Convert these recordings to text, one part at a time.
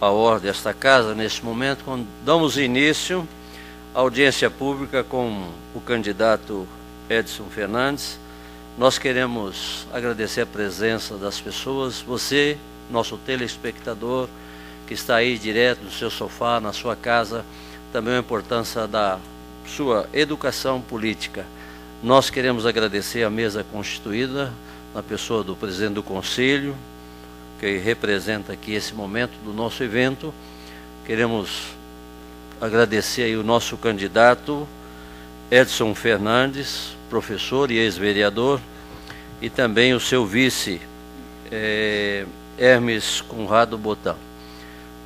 a ordem desta casa, neste momento, quando damos início à audiência pública com o candidato Edson Fernandes. Nós queremos agradecer a presença das pessoas, você, nosso telespectador, que está aí direto no seu sofá, na sua casa, também a importância da sua educação política. Nós queremos agradecer a mesa constituída, na pessoa do presidente do Conselho, que representa aqui esse momento do nosso evento. Queremos agradecer aí o nosso candidato Edson Fernandes, professor e ex-vereador, e também o seu vice, Hermes Conrado Botan.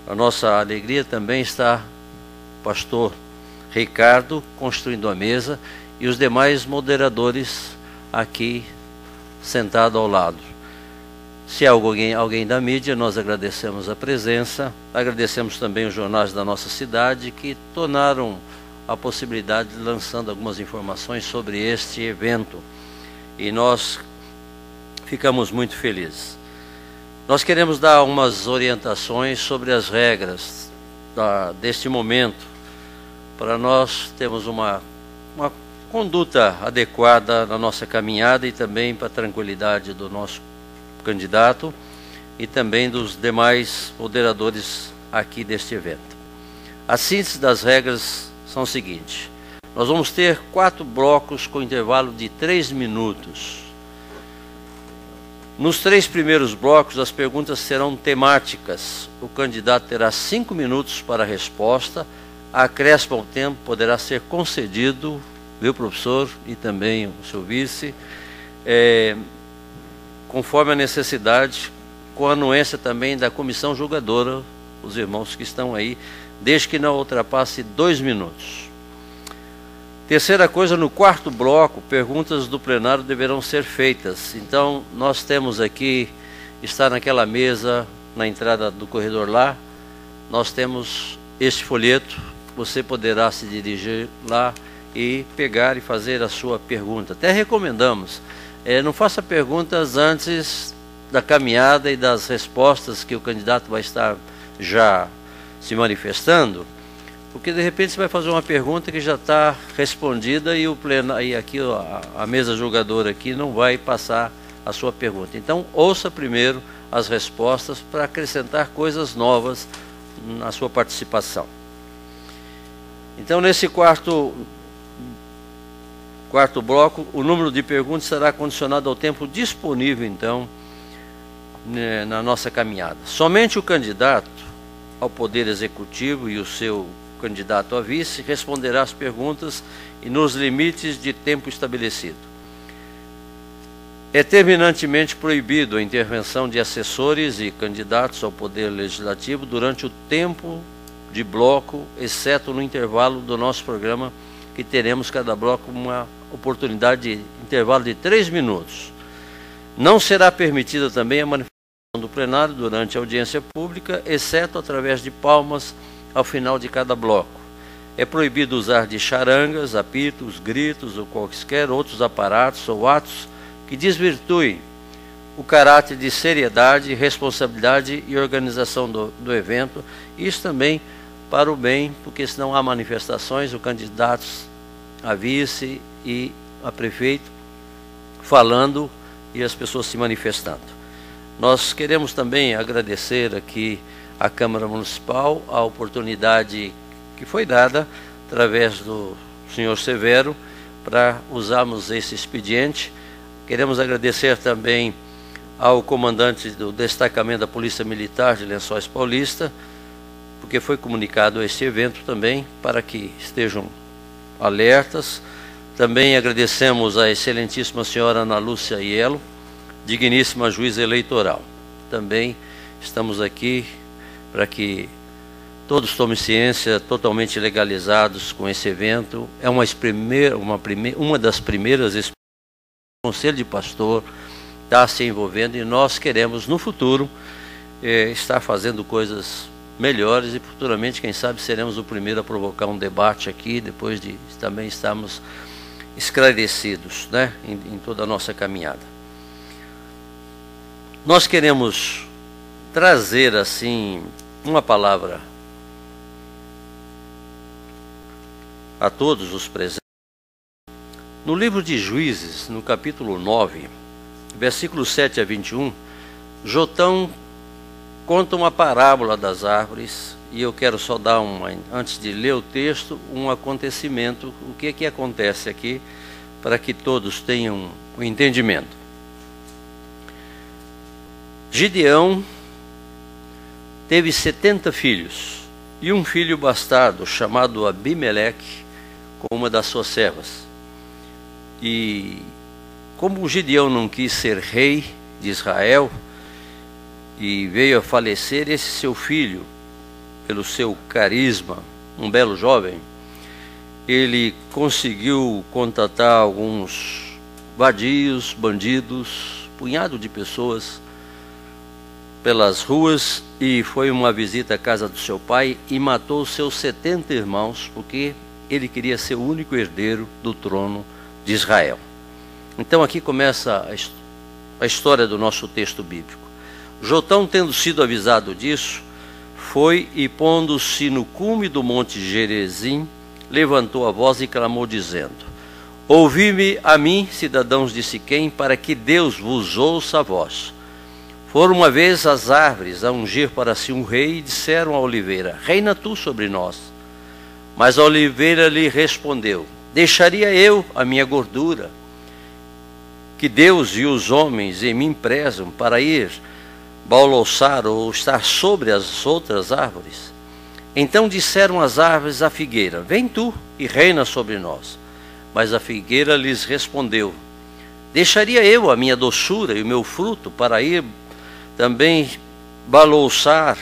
A nossa alegria também está o pastor Ricardo constituindo a mesa e os demais moderadores aqui sentado ao lado. Se há alguém da mídia, nós agradecemos a presença, agradecemos também os jornais da nossa cidade que tornaram a possibilidade de lançando algumas informações sobre este evento. E nós ficamos muito felizes. Nós queremos dar umas orientações sobre as regras deste momento, para nós termos uma conduta adequada na nossa caminhada e também para a tranquilidade do nosso candidato e também dos demais moderadores aqui deste evento. A síntese das regras são o seguinte: nós vamos ter 4 blocos com intervalo de 3 minutos. Nos 3 primeiros blocos, as perguntas serão temáticas. O candidato terá 5 minutos para a resposta. Acréscimo ao tempo poderá ser concedido, viu, professor, e também o seu vice, conforme a necessidade, com a anuência também da comissão julgadora, os irmãos que estão aí, desde que não ultrapasse 2 minutos. Terceira coisa, no 4º bloco, perguntas do plenário deverão ser feitas. Então, nós temos aqui, está naquela mesa, na entrada do corredor lá, nós temos este folheto, você poderá se dirigir lá e pegar e fazer a sua pergunta. Até recomendamos, não faça perguntas antes da caminhada e das respostas que o candidato vai estar já se manifestando, porque de repente você vai fazer uma pergunta que já está respondida e aqui a mesa julgadora aqui não vai passar a sua pergunta. Então ouça primeiro as respostas para acrescentar coisas novas na sua participação. Então nesse quarto bloco, o número de perguntas será condicionado ao tempo disponível, então, na nossa caminhada. Somente o candidato ao Poder Executivo e o seu candidato a vice responderá às perguntas e nos limites de tempo estabelecido. É terminantemente proibido a intervenção de assessores e candidatos ao Poder Legislativo durante o tempo de bloco, exceto no intervalo do nosso programa, que teremos cada bloco uma oportunidade de intervalo de 3 minutos. Não será permitida também a manifestação do plenário durante a audiência pública, exceto através de palmas ao final de cada bloco. É proibido usar de charangas, apitos, gritos ou quaisquer outros aparatos ou atos que desvirtuem o caráter de seriedade, responsabilidade e organização do evento. Isso também para o bem, porque senão há manifestações, o candidato a vice e a prefeito falando e as pessoas se manifestando. Nós queremos também agradecer aqui à Câmara Municipal a oportunidade que foi dada através do senhor Severo para usarmos esse expediente. Queremos agradecer também ao comandante do destacamento da Polícia Militar de Lençóis Paulista, porque foi comunicado este evento também, para que estejam alertas. Também agradecemos a excelentíssima senhora Ana Lúcia Aiello, digníssima juíza eleitoral. Também estamos aqui para que todos tomem ciência, totalmente legalizados com esse evento. É uma das primeiras experiências que o Conselho de Pastor está se envolvendo, e nós queremos no futuro estar fazendo coisas melhores, e futuramente, quem sabe, seremos o primeiro a provocar um debate aqui, depois de também estarmos esclarecidos, né, em toda a nossa caminhada. Nós queremos trazer assim uma palavra a todos os presentes. No livro de Juízes, no capítulo 9, versículos 7 a 21, Jotão conta uma parábola das árvores, e eu quero só dar antes de ler o texto, um acontecimento, o que é que acontece aqui, para que todos tenham o entendimento. Gideão teve 70 filhos, e um filho bastardo chamado Abimeleque, com uma das suas servas. E como Gideão não quis ser rei de Israel, e veio a falecer, esse seu filho, pelo seu carisma, um belo jovem, ele conseguiu contatar alguns vadios, bandidos, punhado de pessoas pelas ruas, e foi uma visita à casa do seu pai e matou os seus 70 irmãos, porque ele queria ser o único herdeiro do trono de Israel. Então aqui começa a história do nosso texto bíblico. Jotão, tendo sido avisado disso, foi e, pondo-se no cume do monte Gerizim, levantou a voz e clamou, dizendo: Ouvi-me a mim, cidadãos de Siquém, para que Deus vos ouça a vós. Foram uma vez as árvores a ungir para si um rei, e disseram à oliveira: Reina tu sobre nós. Mas a oliveira lhe respondeu: Deixaria eu a minha gordura, que Deus e os homens em mim prezam, para ir balouçar ou estar sobre as outras árvores? Então disseram as árvores à figueira: Vem tu e reina sobre nós. Mas a figueira lhes respondeu: Deixaria eu a minha doçura e o meu fruto para ir também balouçar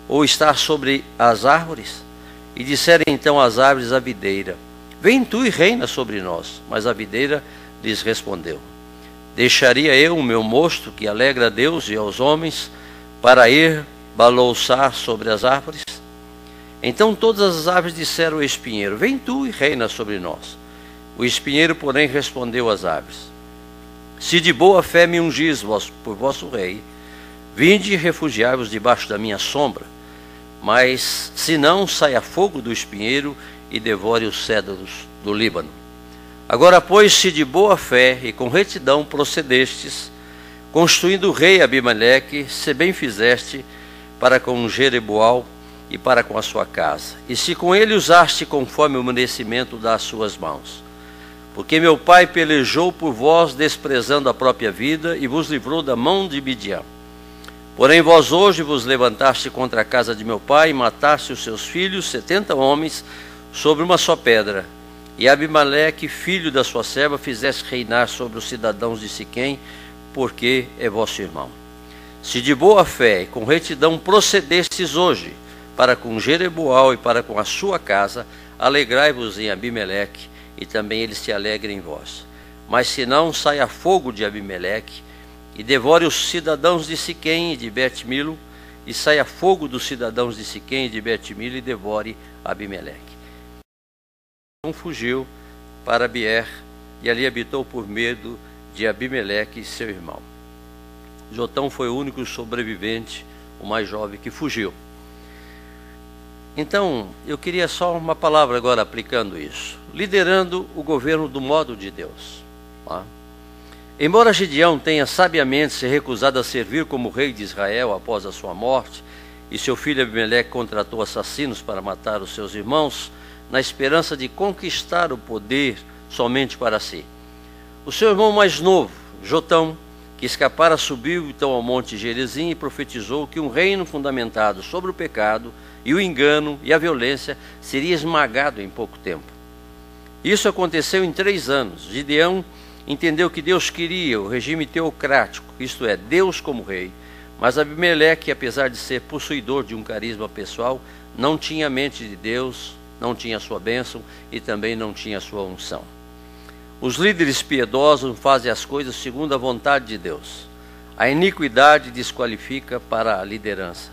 ou estar sobre as árvores? E disseram então as árvores à videira: Vem tu e reina sobre nós. Mas a videira lhes respondeu: Deixaria eu o meu mosto, que alegra a Deus e aos homens, para ir balouçar sobre as árvores? Então todas as árvores disseram ao espinheiro: Vem tu e reina sobre nós. O espinheiro, porém, respondeu às árvores: Se de boa fé me ungis por vosso rei, vinde e refugiai-vos debaixo da minha sombra. Mas se não, saia fogo do espinheiro e devore os cedros do Líbano. Agora, pois, se de boa fé e com retidão procedestes, construindo o rei Abimeleque, se bem fizeste para com Jereboal e para com a sua casa, e se com ele usaste conforme o merecimento das suas mãos. Porque meu pai pelejou por vós, desprezando a própria vida, e vos livrou da mão de Midian. Porém vós hoje vos levantaste contra a casa de meu pai, e mataste os seus filhos, 70 homens, sobre uma só pedra. E Abimeleque, filho da sua serva, fizeste reinar sobre os cidadãos de Siquém, porque é vosso irmão. Se de boa fé e com retidão procedestes hoje para com Jereboal e para com a sua casa, alegrai-vos em Abimeleque, e também ele se alegre em vós. Mas se não, saia fogo de Abimeleque, e devore os cidadãos de Siquém e de Bet-Milo, e saia fogo dos cidadãos de Siquém e de Bet-Milo, e devore Abimeleque. Então fugiu para Beer, e ali habitou por medo de Abimeleque, seu irmão. Jotão foi o único sobrevivente, o mais jovem, que fugiu. Então, eu queria só uma palavra agora aplicando isso. Liderando o governo do modo de Deus. Tá? Embora Gideão tenha sabiamente se recusado a servir como rei de Israel após a sua morte, e seu filho Abimeleque contratou assassinos para matar os seus irmãos, na esperança de conquistar o poder somente para si. O seu irmão mais novo, Jotão, que escapara, subiu então ao monte Gerizim e profetizou que um reino fundamentado sobre o pecado e o engano e a violência seria esmagado em pouco tempo. Isso aconteceu em 3 anos. Gideão entendeu que Deus queria o regime teocrático, isto é, Deus como rei, mas Abimeleque, apesar de ser possuidor de um carisma pessoal, não tinha a mente de Deus, não tinha a sua bênção e também não tinha a sua unção. Os líderes piedosos fazem as coisas segundo a vontade de Deus. A iniquidade desqualifica para a liderança.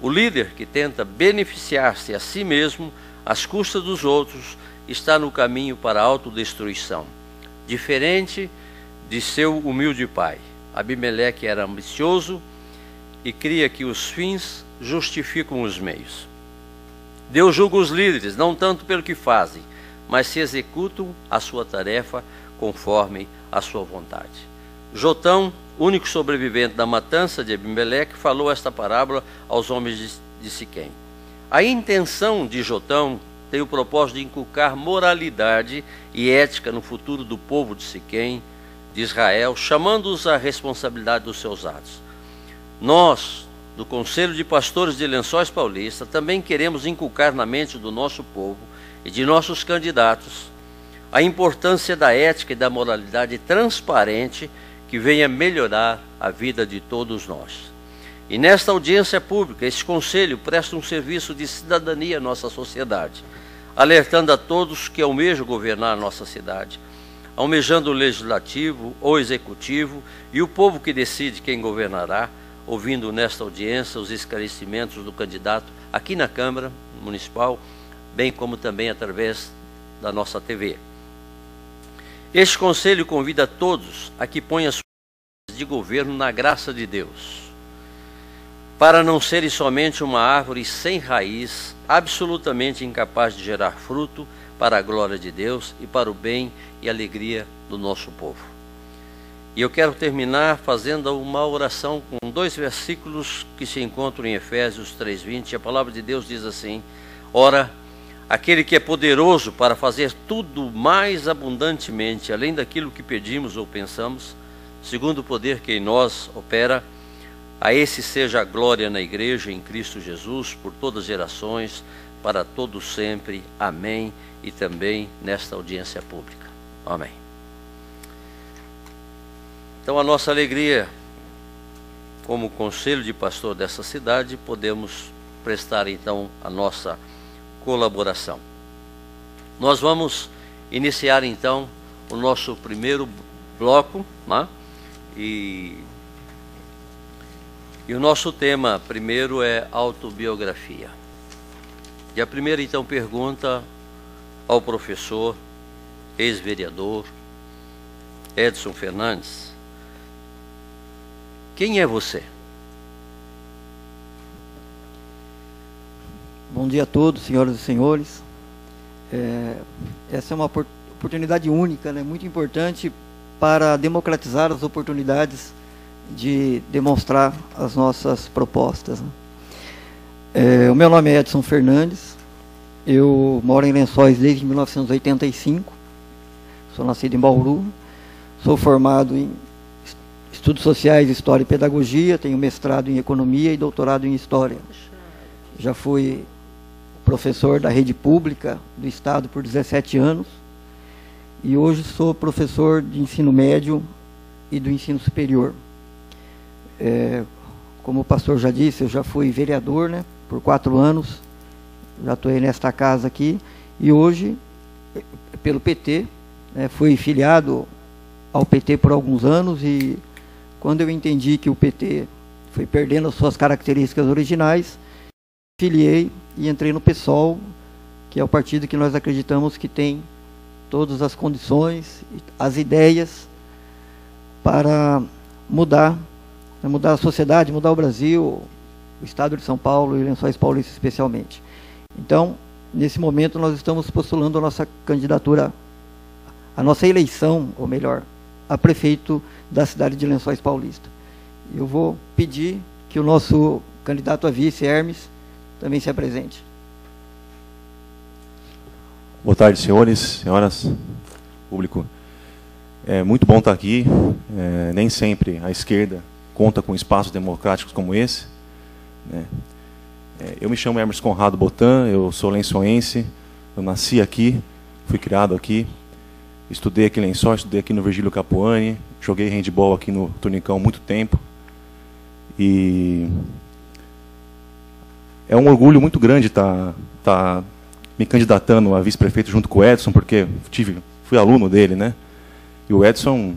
O líder que tenta beneficiar-se a si mesmo às custas dos outros está no caminho para a autodestruição. Diferente de seu humilde pai, Abimeleque era ambicioso e cria que os fins justificam os meios. Deus julga os líderes, não tanto pelo que fazem, mas se executam a sua tarefa conforme a sua vontade. Jotão, único sobrevivente da matança de Abimeleque, falou esta parábola aos homens de Siquém. A intenção de Jotão tem o propósito de inculcar moralidade e ética no futuro do povo de Siquém, de Israel, chamando-os à responsabilidade dos seus atos. Nós, do Conselho de Pastores de Lençóis Paulista, também queremos inculcar na mente do nosso povo e de nossos candidatos a importância da ética e da moralidade transparente que venha melhorar a vida de todos nós. E nesta audiência pública, esse Conselho presta um serviço de cidadania à nossa sociedade, alertando a todos que almejam governar a nossa cidade, almejando o legislativo ou executivo e o povo que decide quem governará, ouvindo nesta audiência os esclarecimentos do candidato aqui na Câmara Municipal, bem como também através da nossa TV. Este Conselho convida a todos a que ponham as suas de governo na graça de Deus, para não serem somente uma árvore sem raiz, absolutamente incapaz de gerar fruto para a glória de Deus e para o bem e alegria do nosso povo. E eu quero terminar fazendo uma oração com 2 versículos que se encontram em Efésios 3:20. A palavra de Deus diz assim: ora, aquele que é poderoso para fazer tudo mais abundantemente, além daquilo que pedimos ou pensamos, segundo o poder que em nós opera, a esse seja a glória na igreja, em Cristo Jesus, por todas as gerações, para todos sempre. Amém. E também nesta audiência pública. Amém. Então, a nossa alegria, como conselho de pastor dessa cidade, podemos prestar então a nossa colaboração. Nós vamos iniciar então o nosso primeiro bloco, né? E o nosso tema primeiro é autobiografia. E a primeira então pergunta ao professor, ex-vereador Edson Fernandes: quem é você? Bom dia a todos, senhoras e senhores. Essa é uma oportunidade única, né? Muito importante para democratizar as oportunidades de demonstrar as nossas propostas, né? O meu nome é Edson Fernandes, eu moro em Lençóis desde 1985, sou nascido em Bauru, sou formado em Estudos Sociais, História e Pedagogia, tenho mestrado em Economia e doutorado em História. Já fui professor da rede pública do Estado por 17 anos e hoje sou professor de ensino médio e do ensino superior. Como o pastor já disse, eu já fui vereador, né, por 4 anos, já estou nesta casa aqui, e hoje, pelo PT, né, fui filiado ao PT por alguns anos, e quando eu entendi que o PT foi perdendo as suas características originais, filiei e entrei no PSOL, que é o partido que nós acreditamos que tem todas as condições, as ideias para mudar a sociedade, mudar o Brasil, o Estado de São Paulo e Lençóis Paulista especialmente. Então, nesse momento, nós estamos postulando a nossa candidatura, a nossa eleição, ou melhor, a prefeito da cidade de Lençóis Paulista. Eu vou pedir que o nosso candidato a vice, Hermes, também se apresente. Boa tarde, senhores, senhoras, público. É muito bom estar aqui. Nem sempre a esquerda conta com espaços democráticos como esse, né? Eu me chamo Hermes Conrado Botan, eu sou lençoense, eu nasci aqui, fui criado aqui, estudei aqui em Lençóis, estudei aqui no Virgílio Capuani, joguei handebol aqui no Turnicão há muito tempo, e é um orgulho muito grande estar me candidatando a vice-prefeito junto com o Edson, porque fui aluno dele, né? E o Edson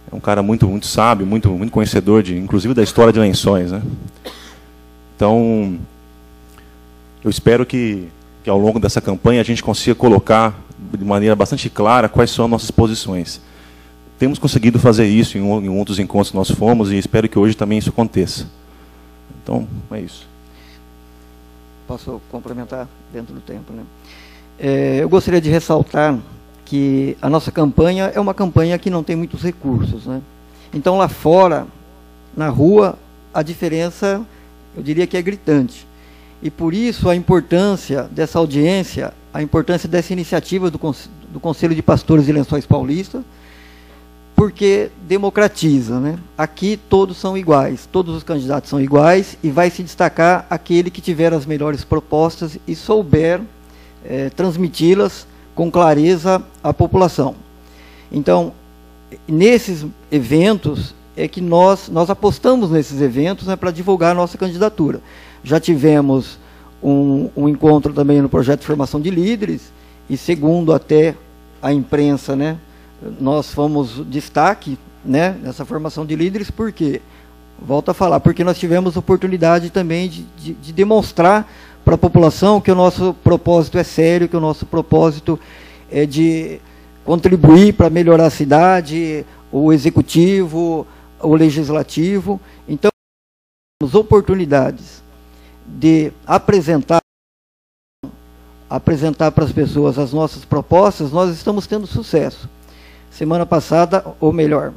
é um cara muito sábio, muito conhecedor, inclusive da história de Lençóis, né? Então, eu espero que ao longo dessa campanha a gente consiga colocar de maneira bastante clara quais são as nossas posições. Temos conseguido fazer isso em outros encontros que nós fomos, e espero que hoje também isso aconteça. Então, é isso. Posso complementar dentro do tempo, né? Eu gostaria de ressaltar que a nossa campanha é uma campanha que não tem muitos recursos, né? Então, lá fora, na rua, a diferença, eu diria que é gritante. E por isso a importância dessa audiência, a importância dessa iniciativa do Conselho de Pastores de Lençóis Paulista, porque democratiza, né? Aqui todos são iguais, todos os candidatos são iguais e vai se destacar aquele que tiver as melhores propostas e souber transmiti-las com clareza à população. Então, nesses eventos é que nós apostamos nesses eventos, né, para divulgar a nossa candidatura. Já tivemos um encontro também no projeto de formação de líderes e, segundo até a imprensa, né, nós fomos destaque, né, nessa formação de líderes. Por quê? Volto a falar, porque nós tivemos oportunidade também de demonstrar para a população que o nosso propósito é sério, que o nosso propósito é de contribuir para melhorar a cidade, o executivo, o legislativo. Então, temos oportunidades de apresentar para as pessoas as nossas propostas. Nós estamos tendo sucesso. Semana passada, ou melhor,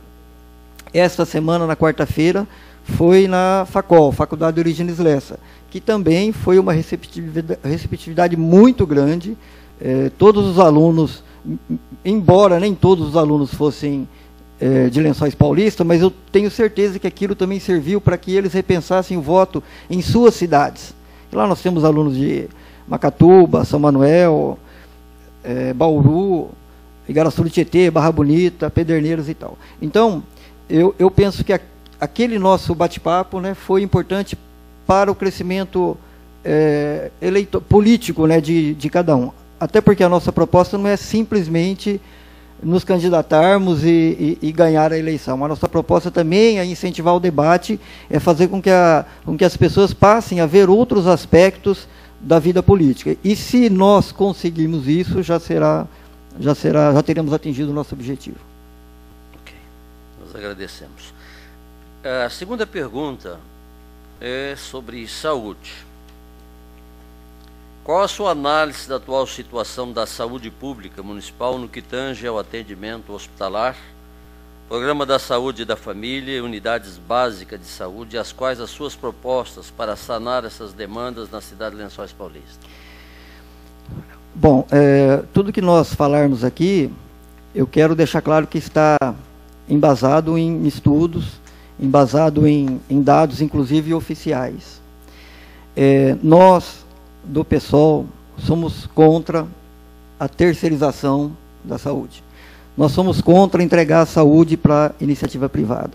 esta semana, na quarta-feira, foi na FACOL, Faculdade de Origenes Lessa, que também foi uma receptividade muito grande. Todos os alunos, embora nem todos os alunos fossem de Lençóis Paulista, mas eu tenho certeza que aquilo também serviu para que eles repensassem o voto em suas cidades. E lá nós temos alunos de Macatuba, São Manuel, Bauru, Igaraçu do Tietê, Barra Bonita, Pederneiras e tal. Então, eu penso que aquele nosso bate-papo, né, foi importante para o crescimento político, né, de cada um. Até porque a nossa proposta não é simplesmente nos candidatarmos e ganhar a eleição. A nossa proposta também é incentivar o debate, é fazer com que as pessoas passem a ver outros aspectos da vida política. E se nós conseguirmos isso, já teremos atingido o nosso objetivo. Ok, nós agradecemos. A segunda pergunta é sobre saúde. Qual a sua análise da atual situação da saúde pública municipal no que tange ao atendimento hospitalar, programa da saúde da família e unidades básicas de saúde, as quais as suas propostas para sanar essas demandas na cidade de Lençóis Paulista? Bom, tudo que nós falarmos aqui, eu quero deixar claro que está embasado em estudos, embasado em dados, inclusive oficiais. Nós, do PSOL, somos contra a terceirização da saúde. Nós somos contra entregar a saúde para iniciativa privada.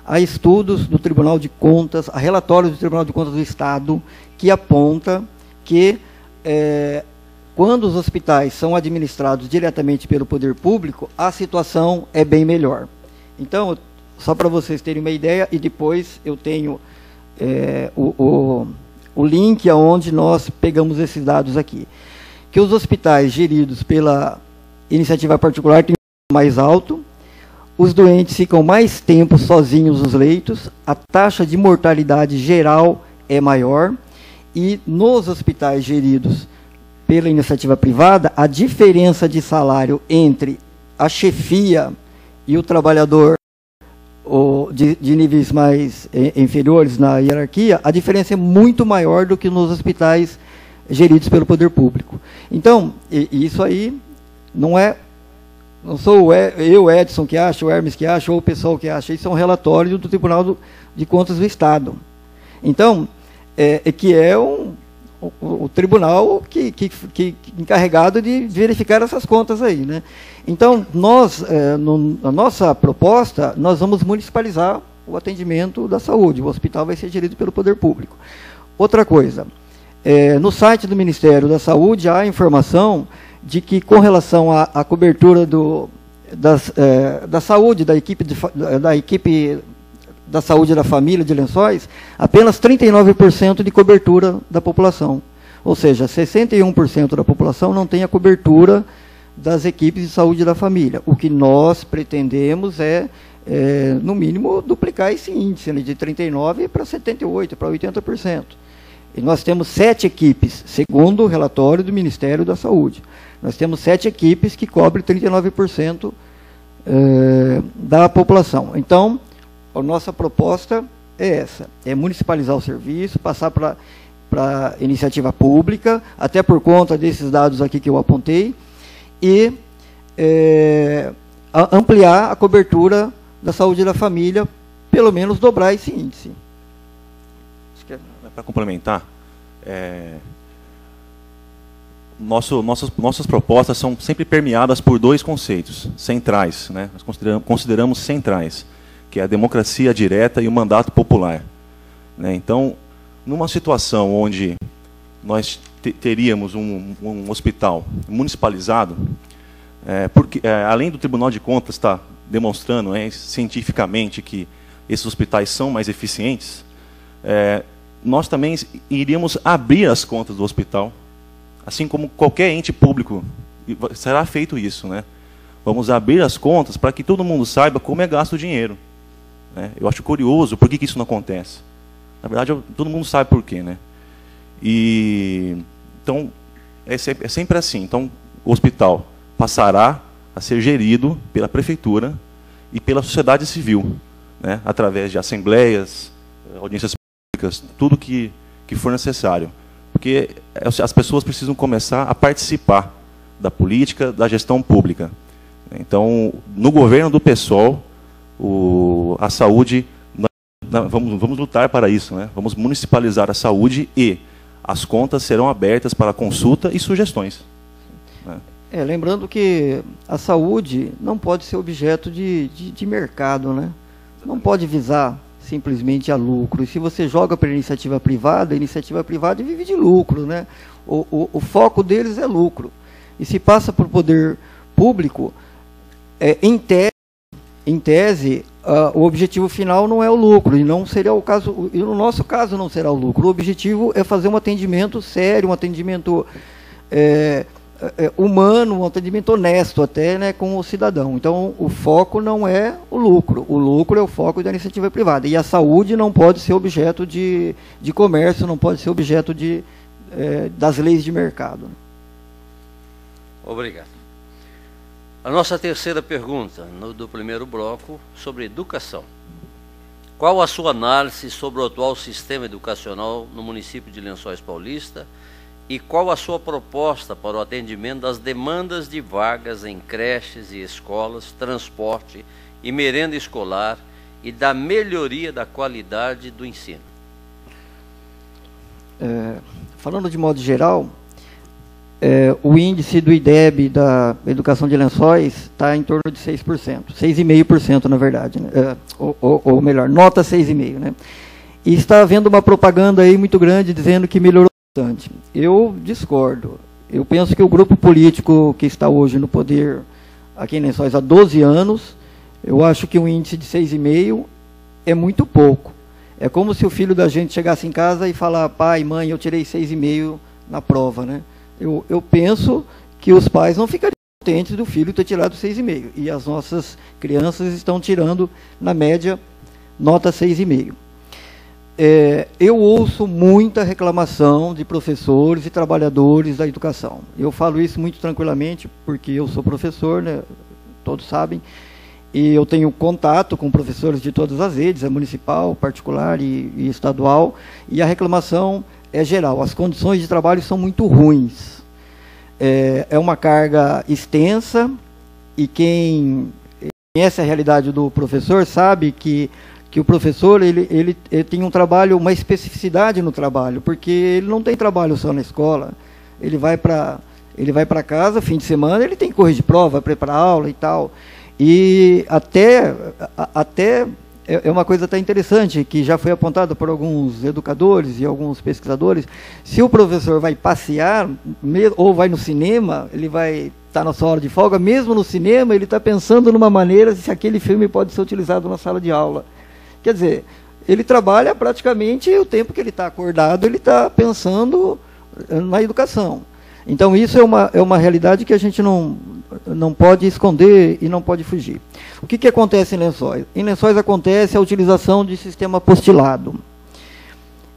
Há estudos do Tribunal de Contas, há relatórios do Tribunal de Contas do Estado, que aponta que quando os hospitais são administrados diretamente pelo poder público, a situação é bem melhor. Então, só para vocês terem uma ideia, e depois eu tenho o link aonde nós pegamos esses dados aqui, que os hospitais geridos pela iniciativa particular têm um mais alto, os doentes ficam mais tempo sozinhos nos leitos, a taxa de mortalidade geral é maior, e nos hospitais geridos pela iniciativa privada, a diferença de salário entre a chefia e o trabalhador de níveis mais inferiores na hierarquia, a diferença é muito maior do que nos hospitais geridos pelo poder público. Então, isso aí não sou eu, Edson, que acho, o Hermes que acha, ou o pessoal que acha, isso é um relatório do Tribunal de Contas do Estado. Então, que é o tribunal que encarregado de verificar essas contas aí, né? Então, nós, na nossa proposta, nós vamos municipalizar o atendimento da saúde. O hospital vai ser gerido pelo poder público. Outra coisa, no site do Ministério da Saúde há informação de que, com relação à cobertura da saúde, da equipe da saúde da família de Lençóis, apenas 39% de cobertura da população. Ou seja, 61% da população não tem a cobertura das equipes de saúde da família. O que nós pretendemos é no mínimo, duplicar esse índice, né, de 39% para 78%, para 80%. E nós temos 7 equipes, segundo o relatório do Ministério da Saúde. Nós temos 7 equipes que cobrem 39% da população. Então, a nossa proposta é essa, é municipalizar o serviço, passar para iniciativa pública, até por conta desses dados aqui que eu apontei, e ampliar a cobertura da saúde da família, pelo menos dobrar esse índice. Para complementar, nossas propostas são sempre permeadas por 2 conceitos centrais, né? Nós consideramos centrais, que é a democracia direta e o mandato popular, né? Então, numa situação onde nós teríamos um hospital municipalizado, porque além do Tribunal de Contas estar demonstrando cientificamente que esses hospitais são mais eficientes, nós também iríamos abrir as contas do hospital, assim como qualquer ente público, será feito isso, né? Vamos abrir as contas para que todo mundo saiba como é gasto o dinheiro, né? Eu acho curioso por que isso não acontece. Na verdade, todo mundo sabe por quê, né? Então, é sempre assim. Então, o hospital passará a ser gerido pela prefeitura e pela sociedade civil, né? Através de assembleias, audiências públicas, tudo que for necessário. Porque as pessoas precisam começar a participar da política, da gestão pública. Então, no governo do PSOL, a saúde, vamos lutar para isso, né? Vamos municipalizar a saúde e as contas serão abertas para consulta e sugestões, né? Lembrando que a saúde não pode ser objeto de mercado, né? Não pode visar simplesmente a lucro. E se você joga para a iniciativa privada vive de lucro, né? O foco deles é lucro. E se passa para o poder público, em tese, o objetivo final não é o lucro, e não seria o caso, e no nosso caso não será o lucro. O objetivo é fazer um atendimento sério, um atendimento humano, um atendimento honesto até, né, com o cidadão. Então, o foco não é o lucro é o foco da iniciativa privada. E a saúde não pode ser objeto de comércio, não pode ser objeto das leis de mercado. Obrigado. A nossa terceira pergunta, do primeiro bloco, sobre educação. Qual a sua análise sobre o atual sistema educacional no município de Lençóis Paulista e qual a sua proposta para o atendimento das demandas de vagas em creches e escolas, transporte e merenda escolar e da melhoria da qualidade do ensino? Falando de modo geral, o índice do IDEB da educação de Lençóis está em torno de 6%, 6,5% na verdade, né? Ou melhor, nota 6,5%, né? E está havendo uma propaganda aí muito grande dizendo que melhorou bastante. Eu discordo. Eu penso que o grupo político que está hoje no poder aqui em Lençóis há 12 anos, eu acho que um índice de 6,5% é muito pouco. É como se o filho da gente chegasse em casa e falar: pai, mãe, eu tirei 6,5% na prova, né? Eu penso que os pais não ficariam contentes do filho ter tirado 6,5%. E as nossas crianças estão tirando, na média, nota 6,5%. Eu ouço muita reclamação de professores e trabalhadores da educação. Eu falo isso muito tranquilamente, porque eu sou professor, né? Todos sabem, e eu tenho contato com professores de todas as redes, municipal, particular e estadual, e a reclamação é geral. As condições de trabalho são muito ruins. É uma carga extensa, e quem conhece a realidade do professor sabe que o professor ele tem um trabalho, uma especificidade no trabalho, porque ele não tem trabalho só na escola. Ele vai para casa, fim de semana, ele tem que corrigir prova, preparar aula e tal. E até é uma coisa até interessante, que já foi apontada por alguns educadores e alguns pesquisadores. Se o professor vai passear, ou vai no cinema, ele vai estar na sua hora de folga, mesmo no cinema, ele está pensando numa maneira se aquele filme pode ser utilizado na sala de aula. Quer dizer, ele trabalha praticamente o tempo que ele está acordado, ele está pensando na educação. Então, isso é uma realidade que a gente não pode esconder e não pode fugir. O que acontece em Lençóis? Em Lençóis acontece a utilização de sistema apostilado.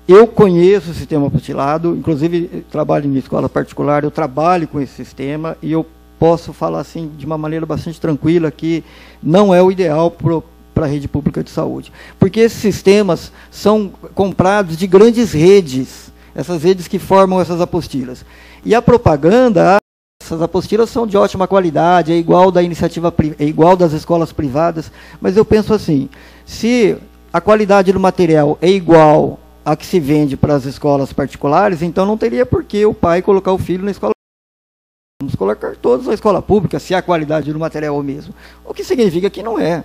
Eu conheço o sistema apostilado, inclusive trabalho em escola particular, eu trabalho com esse sistema e eu posso falar assim de uma maneira bastante tranquila que não é o ideal para a rede pública de saúde. Porque esses sistemas são comprados de grandes redes, essas redes que formam essas apostilas. E a propaganda, essas apostilas são de ótima qualidade, é igual da iniciativa, é igual das escolas privadas, mas eu penso assim, se a qualidade do material é igual a que se vende para as escolas particulares, então não teria por que o pai colocar o filho na escola pública. Vamos colocar todos na escola pública, se a qualidade do material é o mesmo. O que significa que não é.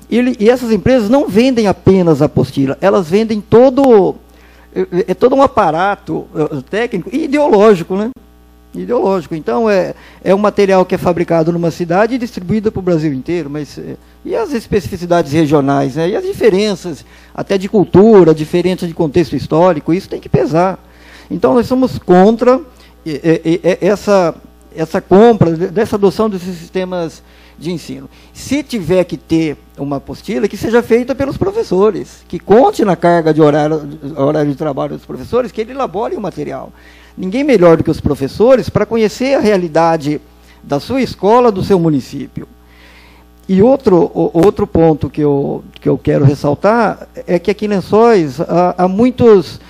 E essas empresas não vendem apenas a apostila, elas vendem todo um aparato técnico e ideológico, né? Ideológico. Então, é um material que é fabricado numa cidade e distribuído para o Brasil inteiro, mas e as especificidades regionais, né? E as diferenças, até de cultura, diferenças de contexto histórico, isso tem que pesar. Então, nós somos contra essa compra, dessa adoção desses sistemas de ensino. Se tiver que ter uma apostila, que seja feita pelos professores, que conte na carga de horário de trabalho dos professores, que ele elabore o material. Ninguém melhor do que os professores para conhecer a realidade da sua escola, do seu município. E outro ponto que eu quero ressaltar é que aqui em Lençóis há muitos...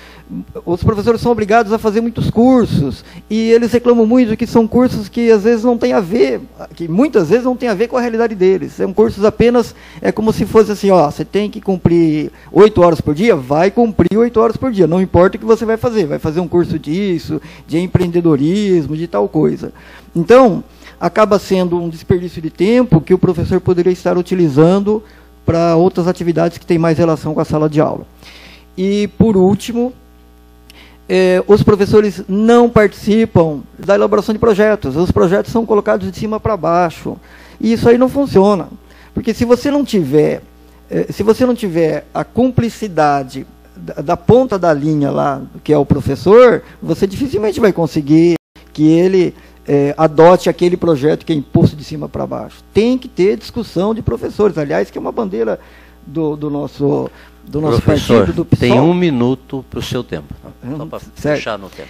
Os professores são obrigados a fazer muitos cursos e eles reclamam muito que são cursos que às vezes não têm a ver, que muitas vezes não têm a ver com a realidade deles. São cursos apenas, é como se fosse assim, ó, você tem que cumprir 8 horas por dia, vai cumprir 8 horas por dia, não importa o que você vai fazer um curso disso, de empreendedorismo, de tal coisa. Então, acaba sendo um desperdício de tempo que o professor poderia estar utilizando para outras atividades que têm mais relação com a sala de aula. E, por último, os professores não participam da elaboração de projetos. Os projetos são colocados de cima para baixo. E isso aí não funciona. Porque se você não tiver a cumplicidade da ponta da linha lá, que é o professor, você dificilmente vai conseguir que ele adote aquele projeto que é imposto de cima para baixo. Tem que ter discussão de professores. Aliás, que é uma bandeira do nosso professor, partido, do PSOL. Tem 1 minuto para o seu tempo. Só para fechar no tempo.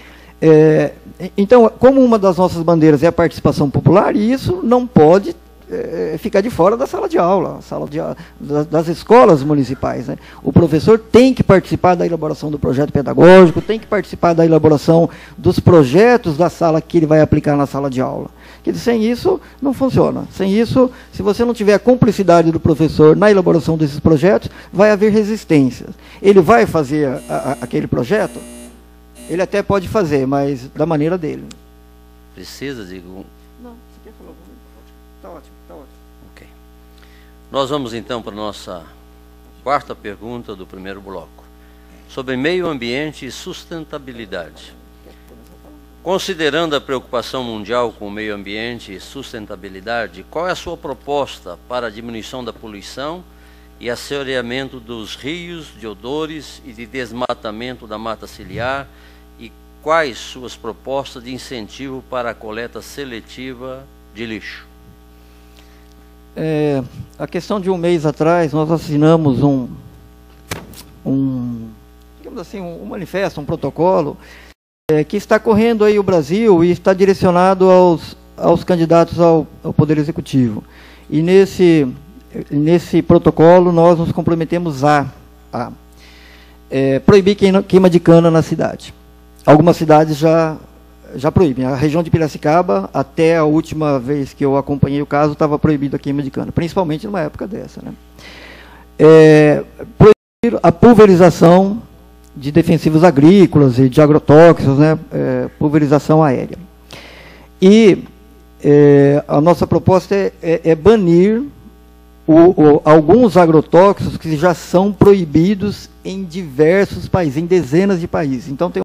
Então, como uma das nossas bandeiras é a participação popular, e isso não pode ficar de fora da sala de aula, das escolas municipais, né? O professor tem que participar da elaboração do projeto pedagógico, tem que participar da elaboração dos projetos da sala que ele vai aplicar na sala de aula. Porque sem isso, não funciona. Sem isso, se você não tiver a cumplicidade do professor na elaboração desses projetos, vai haver resistências. Ele vai fazer aquele projeto? Ele até pode fazer, mas da maneira dele. Precisa de... Não, você quer falar comigo? Está ótimo, está ótimo. Ok. Nós vamos então para a nossa quarta pergunta do primeiro bloco. Sobre meio ambiente e sustentabilidade. Considerando a preocupação mundial com o meio ambiente e sustentabilidade, qual é a sua proposta para a diminuição da poluição e assoreamento dos rios, de odores e de desmatamento da mata ciliar, e quais suas propostas de incentivo para a coleta seletiva de lixo? A questão de um mês atrás, nós assinamos digamos assim, um manifesto, um protocolo, que está correndo aí o Brasil e está direcionado aos candidatos ao Poder Executivo. E nesse protocolo nós nos comprometemos a proibir queima de cana na cidade. Algumas cidades já proíbem. A região de Piracicaba, até a última vez que eu acompanhei o caso, estava proibida a queima de cana, principalmente numa época dessa, né? Proibir a pulverização de defensivos agrícolas e de agrotóxicos, né, pulverização aérea. E a nossa proposta é banir alguns agrotóxicos que já são proibidos em diversos países, em dezenas de países. Então, tem